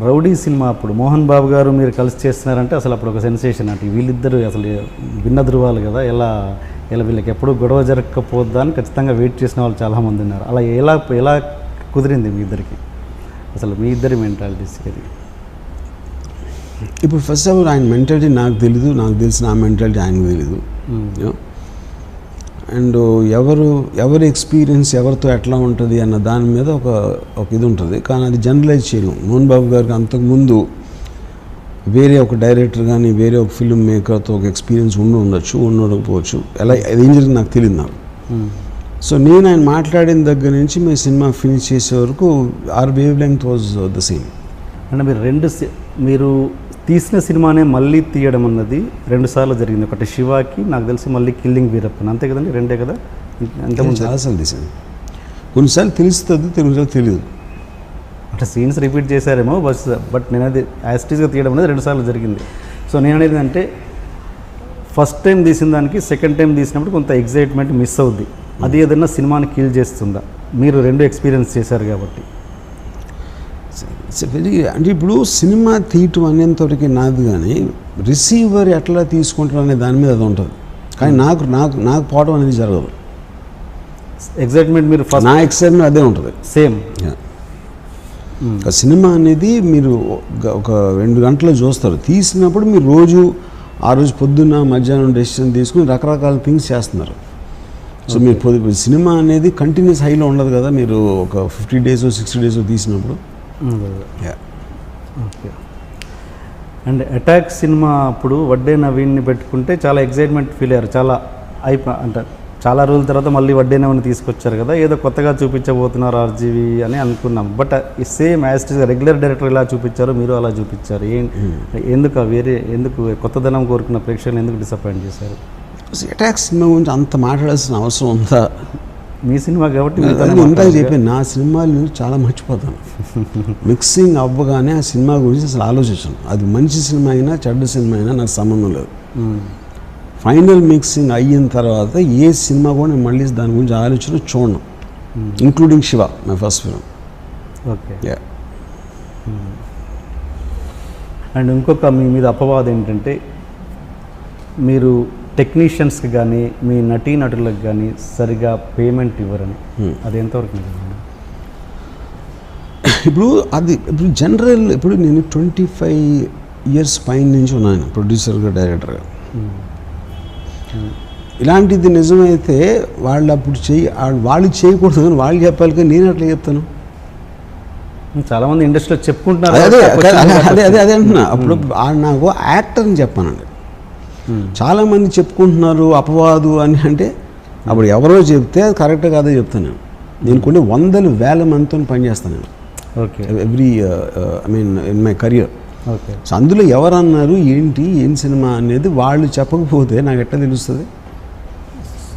Rowdy cinema అప్పుడు మోహన్ బాబు గారు మీరు కలిసి చేస్తున్నారంటే అసలు అప్పుడు ఒక సెన్సేషన్ అంటే వీళ్ళిద్దరు అసలు భిన్న ధృవాలు కదా, ఇలా వీళ్ళకి ఎప్పుడు గొడవ జరగకపోద్దా అని ఖచ్చితంగా వెయిట్ చేసిన వాళ్ళు చాలామంది ఉన్నారు. అలా ఎలా కుదిరింది మీ ఇద్దరికి, అసలు మీ ఇద్దరి మెంటాలిటీస్కి అది? ఇప్పుడు ఫస్ట్ ఆఫ్ ఆల్ ఆయన మెంటాలిటీ నాకు తెలీదు, నాకు తెలిసిన ఆ మెంటాలిటీ ఆయనకు తెలీదు. అండ్ ఎవరి ఎక్స్పీరియన్స్ ఎవరితో ఎట్లా ఉంటుంది అన్న దాని మీద ఒక ఇది ఉంటుంది. కానీ అది జనరలైజ్ చేయలేం. మోహన్ బాబు గారికి అంతకుముందు వేరే ఒక డైరెక్టర్ కానీ వేరే ఒక ఫిల్మ్ మేకర్తో ఒక ఎక్స్పీరియన్స్ ఉండకపోవచ్చు. ఎలా ఏం జరిగింది నాకు తెలియదు నాకు. సో నేను ఆయన మాట్లాడిన దగ్గర నుంచి మీ సినిమా ఫినిష్ చేసే వరకు our wavelength was the same. అంటే మీరు తీసిన సినిమానే మళ్ళీ తీయడం అన్నది 2 సార్లు జరిగింది. ఒకటి శివాకి, నాకు తెలిసి మళ్ళీ కిల్లింగ్ వీరప్పన్, అంతే కదండి? 2 కదా? అంతకుముందు చాలాసార్లు తీసాను. కొన్నిసార్లు తెలుస్తుంది, కొన్నిసార్లు తెలియదు. అంటే సీన్స్ రిపీట్ చేశారేమో బట్ నేను అది యాస్టీస్గా తీయడం అనేది 2 సార్లు జరిగింది. సో నేను అనేది అంటే ఫస్ట్ టైం తీసిన దానికి సెకండ్ టైం తీసినప్పుడు కొంత ఎగ్జైట్మెంట్ మిస్ అవుద్ది. అది ఏదైనా సినిమాని కిల్ చేస్తుందా? మీరు 2 ఎక్స్పీరియన్స్ చేశారు కాబట్టి. అంటే ఇప్పుడు సినిమా తీయటం అనేంతవరకు నాది, కానీ రిసీవర్ ఎట్లా తీసుకుంటారు అనే దాని మీద అది ఉంటుంది. కానీ నాకు పోవడం అనేది జరగదు. ఎగ్జైట్మెంట్ మీరు నా ఎక్సైట్మెంట్ అదే ఉంటుంది సేమ్. సినిమా అనేది మీరు ఒక 2 గంటలు చూస్తారు. తీసినప్పుడు మీరు ఆ రోజు పొద్దున్న మధ్యాహ్నం డెసిషన్ తీసుకుని రకరకాల థింగ్స్ చేస్తున్నారు. సో మీరు సినిమా అనేది కంటిన్యూస్ హైలో ఉండదు కదా. మీరు ఒక 50 days 60 days తీసినప్పుడు. ఓకే. అండ్ అటాక్ సినిమా అప్పుడు వడ్డే నవీన్ని పెట్టుకుంటే చాలా ఎగ్జైట్మెంట్ ఫీల్ అయ్యారు. అంటే చాలా రోజుల తర్వాత మళ్ళీ వడ్డే నవీన్ని తీసుకొచ్చారు కదా, ఏదో కొత్తగా చూపించబోతున్నారు ఆర్జీవి అని అనుకున్నాం. బట్ ఈ సేమ్ యాస్టీస్ రెగ్యులర్ డైరెక్టర్ ఇలా చూపించారు, మీరు అలా చూపించారు. ఎందుకు కొత్తదనం కోరుకున్న ప్రేక్షకులు ఎందుకు డిసప్పాయింట్ చేశారు? అటాక్ సినిమా గురించి అంత మాట్లాడాల్సిన అవసరం ఉందా? మీ సినిమా కాబట్టి ఇందాక చెప్పాను, నా సినిమాలు చాలా మర్చిపోతాను. మిక్సింగ్ అవ్వగానే ఆ సినిమా గురించి అసలు ఆలోచించాను. అది మంచి సినిమా అయినా చెడ్డ సినిమా అయినా నాకు సంబంధం లేదు. ఫైనల్ మిక్సింగ్ అయిన తర్వాత ఏ సినిమా కూడా నేను మళ్ళీ దాని గురించి ఆలోచన చూడను, including Shiva, my first film. Okay. And ఇంకొక మీ మీద అపవాదం ఏంటంటే మీరు టెక్నీషియన్స్కి కానీ మీ నటీనటులకు కానీ సరిగా పేమెంట్ ఇవ్వరని. అది ఎంతవరకు నిజం? ఇప్పుడు జనరల్ నేను 25 years పైన నుంచి ఉన్నాను ప్రొడ్యూసర్గా, డైరెక్టర్గా. ఇలాంటిది నిజమైతే వాళ్ళు అప్పుడు వాళ్ళు చేయకూడదు కానీ వాళ్ళు చెప్పాలి, కానీ నేను అట్లా చెప్తాను. చాలామంది ఇండస్ట్రీలో చెప్పుకుంటున్నారు. అదే అంటున్నా. అప్పుడు నాకు యాక్టర్ అని చెప్పానండి. చాలామంది చెప్పుకుంటున్నారు అపవాదు అని. అంటే అప్పుడు ఎవరో చెప్తే అది కరెక్ట్గా కాదో చెప్తాను నేను. కొన్ని 100,000 మందితో పనిచేస్తాను నేను. Okay. Every in my career. Okay. So అందులో ఎవరన్నారు ఏం సినిమా అనేది వాళ్ళు చెప్పకపోతే నాకు ఎట్లా తెలుస్తుంది?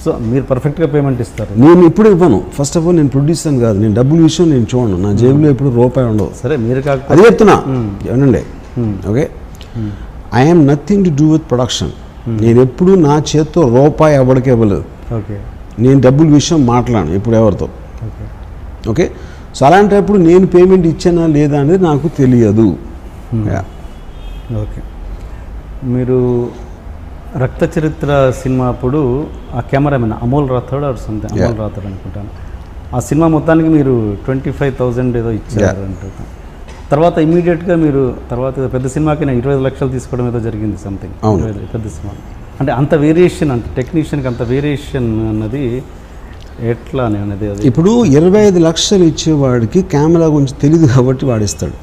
సో మీరు పర్ఫెక్ట్గా పేమెంట్ ఇస్తారు. నేను ఇప్పుడు ఇవ్వను. ఫస్ట్ ఆఫ్ ఆల్ నేను ప్రొడ్యూసర్ కాదు, నేను డబ్బుల విషయం నేను చూడను. నా జేబులో ఎప్పుడు రూపాయి ఉండదు. సరే, మీరు అది చెప్తున్నా ఏమండి. Okay, I am nothing to do with production. నేను ఎప్పుడు నా చేత్తో రూపాయి ఎవరికి ఇవ్వలేదు. ఓకే. నేను డబ్బుల విషయం మాట్లాడను ఇప్పుడు ఎవరితో. ఓకే. సో అలాంటప్పుడు నేను పేమెంట్ ఇచ్చానా లేదా అనేది నాకు తెలియదు. ఓకే. మీరు రక్త చరిత్ర సినిమా అప్పుడు ఆ కెమెరామెన్ అమోల్ రాథోడ్ అనుకుంటాను, ఆ సినిమా మొత్తానికి మీరు 25,000 ఏదో ఇచ్చారు అంటున్నాను. తర్వాత ఇమీడియట్గా మీరు పెద్ద సినిమాకి 25 లక్షలు తీసుకోవడం ఏదో జరిగింది సంథింగ్. పెద్ద సినిమా అంటే అంత వేరియేషన్, అంటే టెక్నీషియన్కి అంత వేరియేషన్ అన్నది ఎట్లా అనేది? అది ఇప్పుడు 25 లక్షలు ఇచ్చేవాడికి కెమెరా గురించి తెలియదు కాబట్టి వాడిస్తాడు.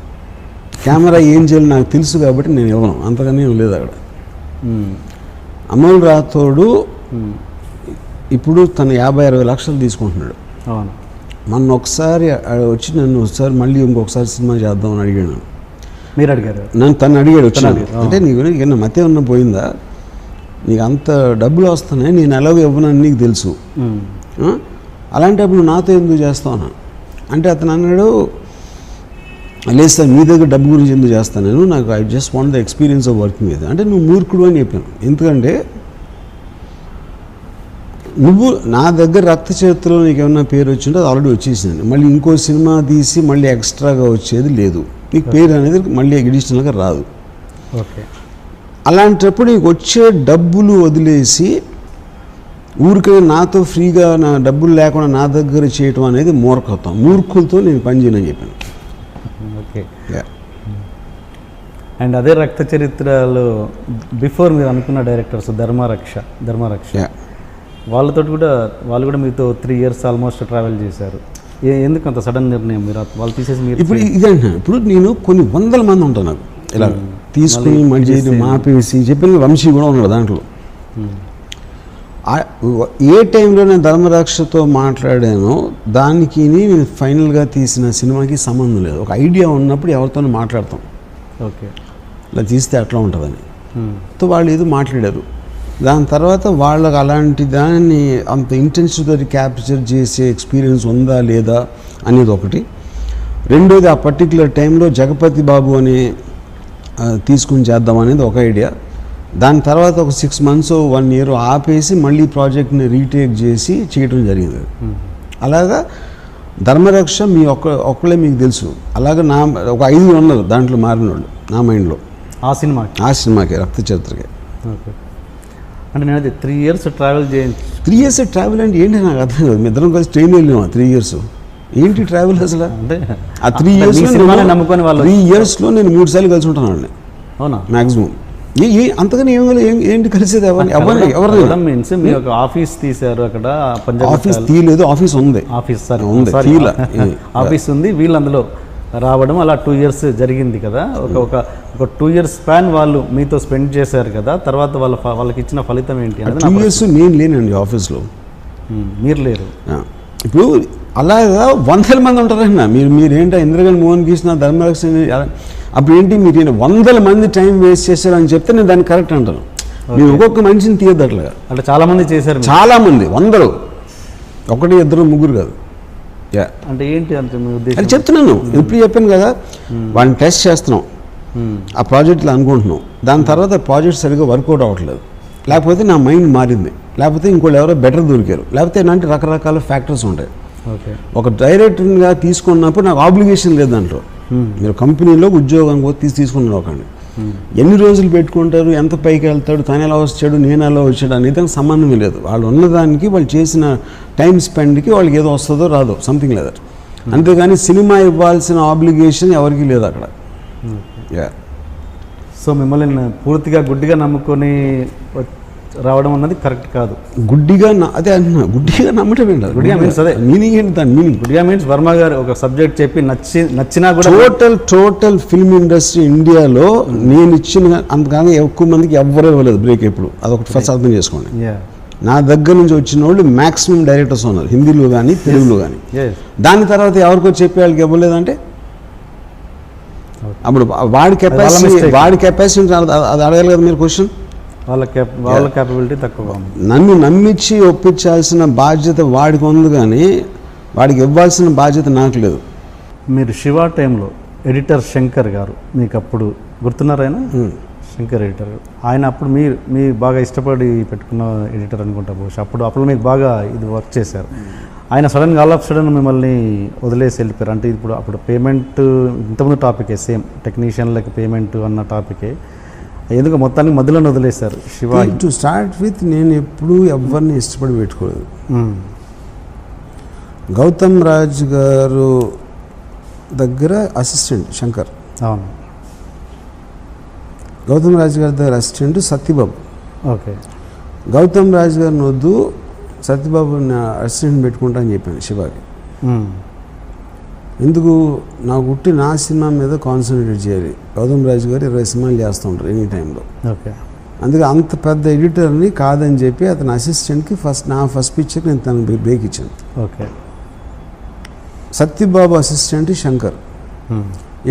కెమెరా ఏం చేయాలి నాకు తెలుసు కాబట్టి నేను ఇవ్వను, అంతగానే ఏం లేదు అక్కడ. అమోల్ రాథోడు ఇప్పుడు తను 50-60 లక్షలు తీసుకుంటున్నాడు. అవును. మొన్న ఒకసారి వచ్చి నన్ను ఒకసారి మళ్ళీ ఇంకొకసారి సినిమా చేద్దామని అడిగాను. మీరు అడిగారు? తను అడిగాడు వచ్చాను. అంటే నీకు మతే ఉన్న పోయిందా, నీకు అంత డబ్బులు వస్తున్నాయి, నేను ఎలాగో ఇవ్వనని నీకు తెలుసు, అలాంటప్పుడు నాతో ఎందుకు చేస్తాను అంటే అతను అన్నాడు, లేదు సార్ మీ దగ్గర డబ్బు గురించి ఎందుకు చేస్తాను నేను, నాకు I just want the experience of working with. అంటే నువ్వు మూర్ఖుడు అని చెప్పాను. ఎందుకంటే నువ్వు నా దగ్గర రక్త చరిత్రలో నీకు ఏమన్నా పేరు వచ్చింటే అది ఆల్రెడీ వచ్చేసింది. మళ్ళీ ఇంకో సినిమా తీసి మళ్ళీ ఎక్స్ట్రాగా వచ్చేది లేదు. నీకు పేరు అనేది మళ్ళీ ఎడిషనల్గా రాదు. ఓకే. అలాంటప్పుడు నీకు వచ్చే డబ్బులు వదిలేసి ఊరికే నాతో ఫ్రీగా నా డబ్బులు లేకుండా నా దగ్గర చేయటం అనేది మూర్ఖత్వం. మూర్ఖులతో నేను పని చేయనని చెప్పాను. ఓకే. అండ్ అదే రక్త చరిత్రలో బిఫోర్ మీరు అనుకున్న డైరెక్టర్స్ ధర్మరక్ష వాళ్ళతో కూడా వాళ్ళు కూడా మీతో 3 years ఆల్మోస్ట్ ట్రావెల్ చేశారు. ఎందుకు అంత సడన్ నిర్ణయం మీరు వాళ్ళు తీసేసి మీరు? ఇప్పుడు ఇదంటే ఇప్పుడు నేను కొన్ని వందల మంది ఉంటాను నాకు ఇలా తీసుకుని మళ్ళీ మాపేసి చెప్పిన వంశీ కూడా ఉన్నాడు దాంట్లో. ఏ టైంలో నేను ధర్మరక్షతో మాట్లాడానో దానికి నేను ఫైనల్గా తీసిన సినిమాకి సంబంధం లేదు. ఒక ఐడియా ఉన్నప్పుడు ఎవరితోనూ మాట్లాడతాం. ఓకే. ఇలా తీస్తే అట్లా ఉంటుందని తో వాళ్ళు ఏదో మాట్లాడారు. దాని తర్వాత వాళ్ళకి అలాంటి దాన్ని అంత ఇంటెన్సివ్గా క్యాప్చర్ చేసే ఎక్స్పీరియన్స్ ఉందా లేదా అనేది ఒకటి. రెండోది ఆ పర్టికులర్ టైంలో జగపతి బాబు అని తీసుకుని చేద్దాం అనేది ఒక ఐడియా. దాని తర్వాత ఒక 6 months 1 year ఆపేసి మళ్ళీ ప్రాజెక్ట్ని రీటేక్ చేసి చేయడం జరిగింది. అలాగా ధర్మరక్ష మీ ఒక్కళ్ళే మీకు తెలుసు. అలాగే నా ఒక 5 ఉన్నారు దాంట్లో మారిన వాళ్ళు నా మైండ్లో ఆ సినిమాకి రక్త చరిత్రకి. ఓకే. అంటే నేను అది 3 years ట్రావెల్ చేయండి. 3 years ట్రావెల్ అంటే ఏంటి నాకు అర్థం కాదు. మీ ఇద్దరం కలిసి ట్రైన్ వెళ్ళాము 3 years. ఏంటి ట్రావెల్ అసలు? అంటే ఆ 3 yearsలో నమ్ముకొని వాళ్ళు 3 yearsలో నేను 3 సార్లు కలిసి ఉంటాను వాళ్ళని. అవునా? మ్యాక్సిమం అంతగానే ఏంటి కలిసేది ఎవరు మీన్స్ మీ ఒక ఆఫీస్ తీశారు అక్కడ. ఆఫీస్ తీయలేదు, ఆఫీస్ ఉంది. ఆఫీస్ ఉంది. వీళ్ళు అందులో రావడం అలా 2 years జరిగింది కదా. ఒక 2 years స్పాన్ వాళ్ళు మీతో స్పెండ్ చేశారు కదా. తర్వాత వాళ్ళకి ఇచ్చిన ఫలితం ఏంటి? 2 years నేను లేనండి ఆఫీస్లో. మీరు లేరు. ఇప్పుడు అలాగా 100 మంది ఉంటారన్నా. మీరేంటో ఇంద్రగన్ మోహన్ కృష్ణ ధర్మరక్ష అప్పుడు ఏంటి మీరు 100 మంది టైం వేస్ట్ చేశారు అని చెప్తే నేను దాన్ని కరెక్ట్ అంటాను. మీరు ఒక్కొక్క మనిషిని తీయద్దు అట్లాగా. అంటే చాలామంది చేశారు. చాలామంది 100, 1 2 3 కాదు. అంటే ఏంటి అంటే మీ ఉద్దేశం? అది చెప్తున్నాను. ఇప్పుడు చెప్పాను కదా, వాళ్ళని టెస్ట్ చేస్తున్నాం, ఆ ప్రాజెక్టులు అనుకుంటున్నాం. దాని తర్వాత ప్రాజెక్ట్ సరిగ్గా వర్కౌట్ అవ్వట్లేదు, లేకపోతే నా మైండ్ మారింది, లేకపోతే ఇంకోళ్ళు ఎవరో బెటర్ దొరికారు, లేకపోతే ఇలాంటి రకరకాల ఫ్యాక్టర్స్ ఉంటాయి. ఒక డైరెక్టర్గా తీసుకున్నప్పుడు నాకు ఆబ్లిగేషన్ లేదు దాంట్లో. మీరు కంపెనీలో ఉద్యోగం తీసుకున్నారు ఒకటి, ఎన్ని రోజులు పెట్టుకుంటారు, ఎంత పైకి వెళ్తాడు, తను ఎలా వచ్చాడు, నేను ఎలా వచ్చాడు అనేది దానికి సంబంధమే లేదు. వాళ్ళు ఉన్నదానికి వాళ్ళు చేసిన టైం స్పెండ్కి వాళ్ళకి ఏదో వస్తుందో రాదో సంథింగ్ లేదు. అంతేగాని సినిమా ఇవ్వాల్సిన ఆబ్లిగేషన్ ఎవరికి లేదు అక్కడ. సో మిమ్మల్ని పూర్తిగా గుడ్డిగా నమ్ముకొని రావడం అన్నది కరెక్ట్ కాదు. గుడ్డిగా అదే అంటున్నా, గుడ్డిగా నమ్మటం ఏంటి? గుడ్డిగా మీన్స్ అదే మీనింగ్ ఏంటి దాని మీనింగ్? గుడ్డిగా మీన్స్ వర్మ గారు ఒక సబ్జెక్ట్ చెప్పి నచ్చినా కూడా టోటల్ ఫిల్మ్ ఇండస్ట్రీ ఇండియాలో నేను ఇచ్చిన అంతగానే ఎక్కువ మందికి ఎవ్వరూ ఇవ్వలేదు బ్రేక్ ఎప్పుడు. అదొకటి ఫస్ట్ అర్థం చేసుకోండి. నా దగ్గర నుంచి వచ్చిన వాళ్ళు మ్యాక్సిమం డైరెక్టర్స్ ఉన్నారు, హిందీలో కానీ తెలుగులో కానీ. దాని తర్వాత ఎవరికో చెప్పే వాళ్ళకి ఇవ్వలేదంటే అప్పుడు వాడి కెపాసిటీ అది అడగాలి కదా మీరు క్వశ్చన్. వాళ్ళ క్యాపబిలిటీ తక్కువ. నన్ను నమ్మించి ఒప్పించాల్సిన బాధ్యత వాడికి ఉంది, కానీ వాడికి ఇవ్వాల్సిన బాధ్యత నాకు లేదు. మీరు శివ టైంలో ఎడిటర్ శంకర్ గారు మీకు అప్పుడు గుర్తున్నారు? ఆయన శంకర్ ఎడిటర్. ఆయన అప్పుడు మీరు బాగా ఇష్టపడి పెట్టుకున్న ఎడిటర్ అనుకుంటా బహుశా. అప్పుడు మీకు బాగా ఇది వర్క్ చేశారు. ఆయన సడన్గా ఆల్ ఆఫ్ సడన్ మిమ్మల్ని వదిలేసి వెళ్ళిపోయారు. అంటే ఇప్పుడు అప్పుడు పేమెంట్ ఇంతకుముందు టాపికే, సేమ్ టెక్నీషియన్లకి పేమెంట్ అన్న టాపికే, ఎందుకు మొత్తానికి మధ్యలో వదిలేశారు. శివ టు స్టార్ట్ విత్ నేను ఎప్పుడూ ఎవరిని ఇష్టపడి పెట్టుకోలేదు. గౌతమ్ రాజ్ గారు దగ్గర అసిస్టెంట్ శంకర్. అవును. గౌతమ్ రాజ్ గారి దగ్గర అసిస్టెంట్ సత్యబాబు. ఓకే. గౌతమ్ రాజ్ గారిని వద్దు, సత్యబాబు అసిస్టెంట్ పెట్టుకుంటా అని చెప్పాను శివాకి. ఎందుకు? నాకు ఉట్టి నా సినిమా మీద కాన్సన్ట్రేట్ చేయాలి. గౌతమ్ రాజు గారు 20 సినిమాలు చేస్తూ ఉంటారు ఎనీ టైంలో. ఓకే. అందుకే అంత పెద్ద ఎడిటర్ని కాదని చెప్పి అతని అసిస్టెంట్కి నా ఫస్ట్ పిక్చర్ నేను తనకు బ్రేక్ ఇచ్చాను. ఓకే. సత్యబాబు అసిస్టెంట్ శంకర్.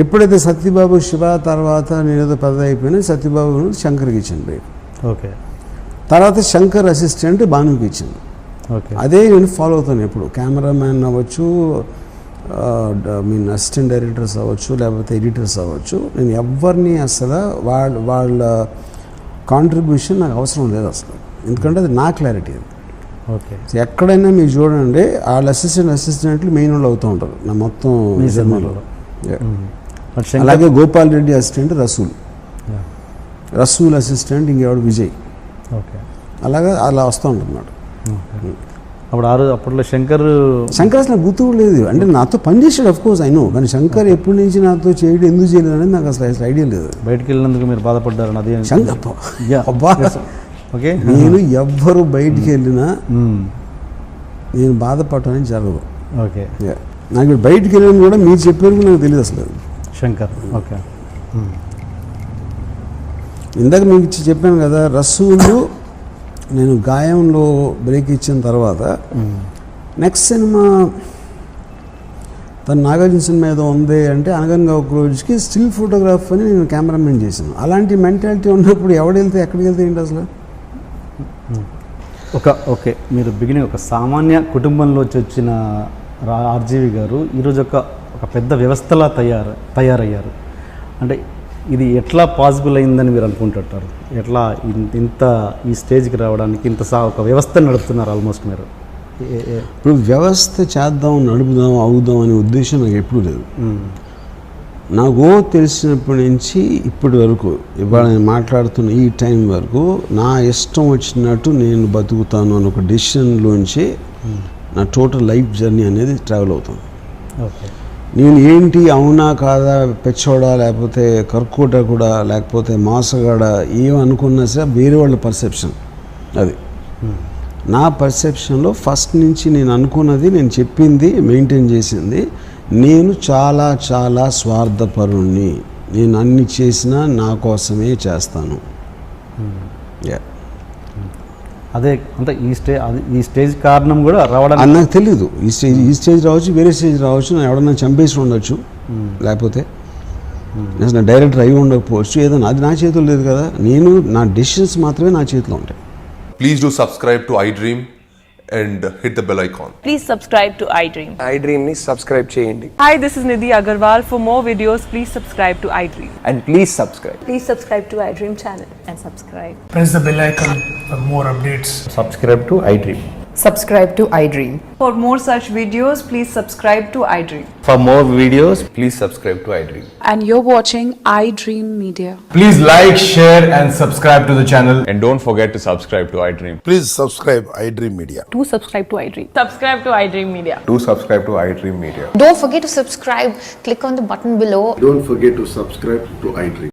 ఎప్పుడైతే సత్యబాబు శివ తర్వాత నేనేదో పెద్ద అయిపోయినా సత్యబాబు శంకర్కి ఇచ్చాను బ్రేక్. ఓకే. తర్వాత శంకర్ అసిస్టెంట్ భానుకి ఇచ్చాను. ఓకే. అదే నేను ఫాలో అవుతాను ఎప్పుడు. కెమెరామ్యాన్ అవ్వచ్చు, అసిస్టెంట్ డైరెక్టర్స్ అవ్వచ్చు, లేకపోతే ఎడిటర్స్ అవ్వచ్చు, నేను ఎవరిని అసలు వాళ్ళ కాంట్రిబ్యూషన్ నాకు అవసరం లేదు అసలు. ఎందుకంటే అది నా క్లారిటీ. అది ఓకే. ఎక్కడైనా మీరు చూడండి వాళ్ళ అసిస్టెంట్లు మెయిన్ వాళ్ళు అవుతూ ఉంటారు నా మొత్తం సినిమాలో. బట్ శంకర్ అలాగే గోపాల్ రెడ్డి అసిస్టెంట్ రసూల్ అసిస్టెంట్ ఇంకెవడు విజయ్, ఓకే. అలాగా అలా వస్తూ ఉంటున్నాడు. అప్పుడు అప్పట్లో శంకర్ అసలు గుర్తు లేదు, అంటే నాతో పనిచేసాడు అఫ్ కోర్స్ అయినో, కానీ శంకర్ ఎప్పటి నుంచి నాతో చేయడం ఎందుకు చేయలేదు అనేది నాకు అసలు ఐడియా లేదు. బయటికి వెళ్ళినందుకు మీరు బాధపడ్డారు అది అబ్బా ఓకే. నేను ఎవ్వరు బయటికి వెళ్ళినా నేను బాధపడటం జరగదు. ఓకే. నాకు బయటికి వెళ్ళిన కూడా మీరు చెప్పారు నాకు తెలియదు అసలు శంకర్. ఓకే. ఇందాక మీకు చెప్పాను కదా, రసూలు నేను గాయంలో బ్రేక్ ఇచ్చిన తర్వాత నెక్స్ట్ సినిమా తను నాగార్జున సినిమా ఏదో ఉంది అంటే అనగనగా ఒక రోజుకి స్టిల్ ఫోటోగ్రాఫ్ అని నేను కెమెరామెన్ చేశాను. అలాంటి మెంటాలిటీ ఉన్నప్పుడు ఎవడెళ్తే ఎక్కడికి వెళ్తే ఏంటి అసలు? ఓకే, మీరు బిగినింగ్ ఒక సామాన్య కుటుంబంలో వచ్చిన ఆర్జీవి గారు ఈరోజు ఒక పెద్ద వ్యవస్థలా తయారయ్యారు. అంటే ఇది ఎట్లా పాసిబుల్ అయిందని మీరు అనుకుంటుంటారు? ఎట్లా ఇంత ఈ స్టేజ్కి రావడానికి ఒక వ్యవస్థ నడుపుతున్నారు ఆల్మోస్ట్ మీరు? ఇప్పుడు వ్యవస్థ చేద్దాం, నడుపుదాం, అవుదాం అనే ఉద్దేశం నాకు ఎప్పుడూ లేదు. నాకు తెలిసినప్పటి నుంచి ఇప్పటి వరకు, ఇవాళ నేను మాట్లాడుతున్న ఈ టైం వరకు నా ఇష్టం వచ్చినట్టు నేను బతుకుతాను అని ఒక డెసిషన్లోంచి నా టోటల్ లైఫ్ జర్నీ అనేది ట్రావెల్ అవుతుంది. ఓకే. నేను ఏంటి అవునా కాదా, పెచ్చోడా లేకపోతే కర్కోట కూడా లేకపోతే మాసగాడ ఏమనుకున్నా సరే వేరే వాళ్ళ పర్సెప్షన్ అది. నా పర్సెప్షన్లో ఫస్ట్ నుంచి నేను అనుకున్నది, నేను చెప్పింది, మెయింటైన్ చేసింది, నేను చాలా చాలా స్వార్థపరుణ్ణి, నేను అన్ని చేసినా నా కోసమే చేస్తాను. అదే అంటే ఈ స్టేజ్ కారణం కూడా రావడానికి నాకు తెలీదు. ఈ స్టేజ్ రావచ్చు, వేరే స్టేజ్ రావచ్చు, నేను ఎవడన్నా చంపేసి ఉండొచ్చు, లేకపోతే నా డైరెక్టర్ అయి ఉండకపోవచ్చు, ఏదైనా అది నా చేతుల్లో లేదు కదా. నా డెసిషన్స్ మాత్రమే నా చేతిలో ఉంటాయి. Please do subscribe to iDream and hit the bell icon. Please subscribe to iDream. iDream ni subscribe cheyandi. Hi, this is Nidhi Agarwal. For more videos, please subscribe to iDream. And please subscribe. Please subscribe to iDream channel and subscribe. Press the bell icon for more updates. Subscribe to iDream. Subscribe to iDream. For more such videos, please subscribe to iDream. For more videos, Please subscribe to iDream. And you're watching iDream Media. Please like, share and subscribe to the channel. And don't forget to subscribe to iDream. Please subscribe iDream Media. Do subscribe to iDream. Subscribe to iDream Media. Do subscribe to iDream Media. Don't forget to subscribe. Click on the button below. Don't forget to subscribe to iDream.